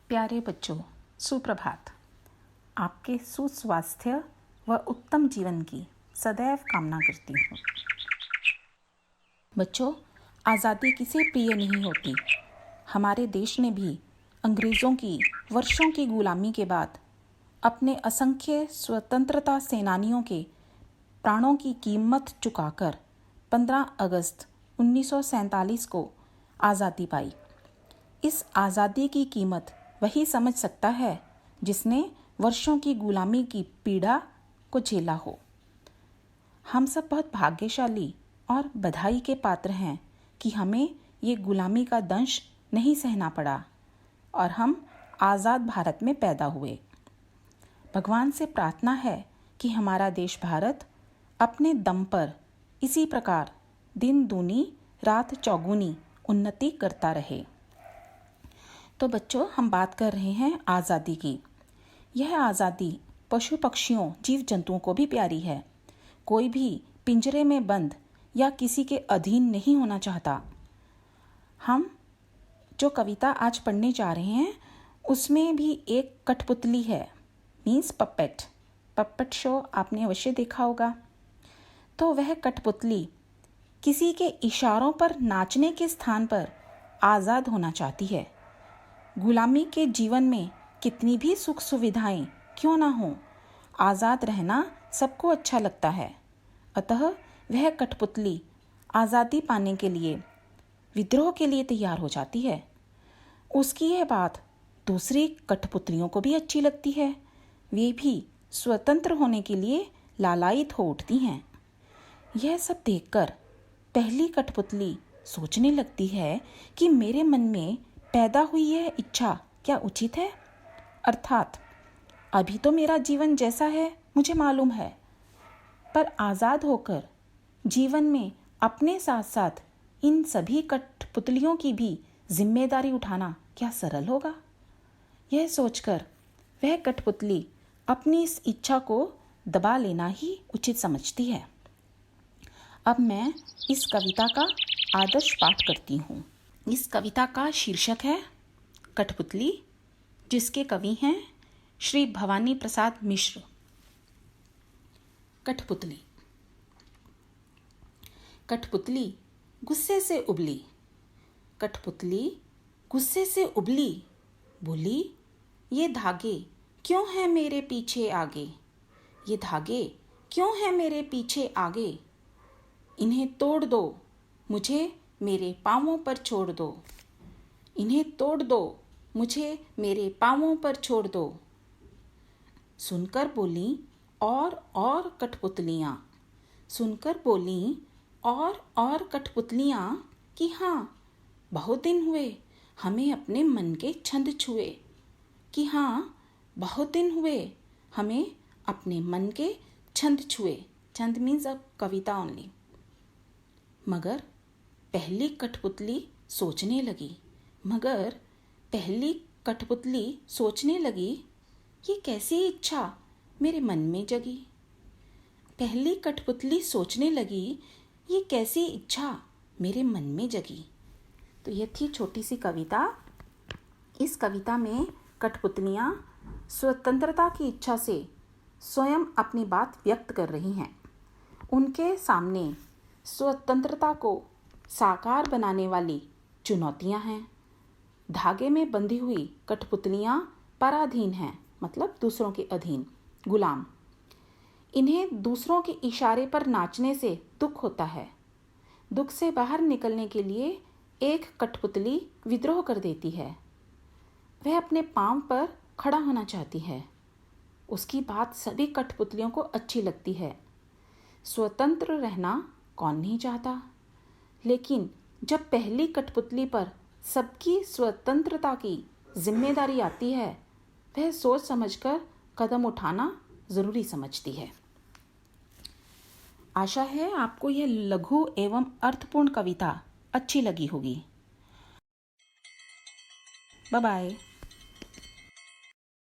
प्यारे बच्चों, सुप्रभात। आपके सुस्वास्थ्य व उत्तम जीवन की सदैव कामना करती हूँ। बच्चों, आज़ादी किसे प्रिय नहीं होती। हमारे देश ने भी अंग्रेज़ों की वर्षों की गुलामी के बाद अपने असंख्य स्वतंत्रता सेनानियों के प्राणों की कीमत चुकाकर 15 अगस्त 1947 को आज़ादी पाई। इस आज़ादी की कीमत वही समझ सकता है जिसने वर्षों की गुलामी की पीड़ा को झेला हो। हम सब बहुत भाग्यशाली और बधाई के पात्र हैं कि हमें ये गुलामी का दंश नहीं सहना पड़ा और हम आज़ाद भारत में पैदा हुए। भगवान से प्रार्थना है कि हमारा देश भारत अपने दम पर इसी प्रकार दिन दूनी रात चौगुनी उन्नति करता रहे। तो बच्चों, हम बात कर रहे हैं आज़ादी की। यह आज़ादी पशु पक्षियों जीव जंतुओं को भी प्यारी है। कोई भी पिंजरे में बंद या किसी के अधीन नहीं होना चाहता। हम जो कविता आज पढ़ने जा रहे हैं उसमें भी एक कठपुतली है, मीन्स पप्पेट शो आपने अवश्य देखा होगा। तो वह कठपुतली किसी के इशारों पर नाचने के स्थान पर आज़ाद होना चाहती है। गुलामी के जीवन में कितनी भी सुख सुविधाएं क्यों ना हो, आज़ाद रहना सबको अच्छा लगता है। अतः वह कठपुतली आज़ादी पाने के लिए विद्रोह के लिए तैयार हो जाती है। उसकी यह बात दूसरी कठपुतलियों को भी अच्छी लगती है। वे भी स्वतंत्र होने के लिए लालायित हो उठती हैं। यह सब देखकर पहली कठपुतली सोचने लगती है कि मेरे मन में पैदा हुई यह इच्छा क्या उचित है। अर्थात अभी तो मेरा जीवन जैसा है मुझे मालूम है, पर आज़ाद होकर जीवन में अपने साथ साथ इन सभी कठपुतलियों की भी जिम्मेदारी उठाना क्या सरल होगा। यह सोचकर वह कठपुतली अपनी इस इच्छा को दबा लेना ही उचित समझती है। अब मैं इस कविता का आदर्श पाठ करती हूँ। इस कविता का शीर्षक है कठपुतली, जिसके कवि हैं श्री भवानी प्रसाद मिश्र। कठपुतली। कठपुतली गुस्से से उबली, कठपुतली गुस्से से उबली, बोली ये धागे क्यों हैं मेरे पीछे आगे, ये धागे क्यों हैं मेरे पीछे आगे, इन्हें तोड़ दो मुझे मेरे पाँवों पर छोड़ दो, इन्हें तोड़ दो मुझे मेरे पाँवों पर छोड़ दो। सुनकर बोली और कठपुतलियाँ, सुनकर बोली और कठपुतलियाँ कि हाँ बहुत दिन हुए हमें अपने मन के छंद छुए, कि हाँ बहुत दिन हुए हमें अपने मन के छंद छुए। छंद मीन्स अ कविता ओनली। मगर पहली कठपुतली सोचने लगी, ये कैसी इच्छा मेरे मन में जगी। पहली कठपुतली सोचने लगी, ये कैसी इच्छा मेरे मन में जगी। तो यह थी छोटी सी कविता। इस कविता में कठपुतलियाँ स्वतंत्रता की इच्छा से स्वयं अपनी बात व्यक्त कर रही हैं। उनके सामने स्वतंत्रता को साकार बनाने वाली चुनौतियां हैं। धागे में बंधी हुई कठपुतलियां पराधीन हैं, मतलब दूसरों के अधीन, गुलाम। इन्हें दूसरों के इशारे पर नाचने से दुख होता है। दुख से बाहर निकलने के लिए एक कठपुतली विद्रोह कर देती है। वह अपने पांव पर खड़ा होना चाहती है। उसकी बात सभी कठपुतलियों को अच्छी लगती है। स्वतंत्र रहना कौन नहीं चाहता, लेकिन जब पहली कठपुतली पर सबकी स्वतंत्रता की जिम्मेदारी आती है, वह सोच समझकर कदम उठाना जरूरी समझती है। आशा है आपको यह लघु एवं अर्थपूर्ण कविता अच्छी लगी होगी। Bye bye.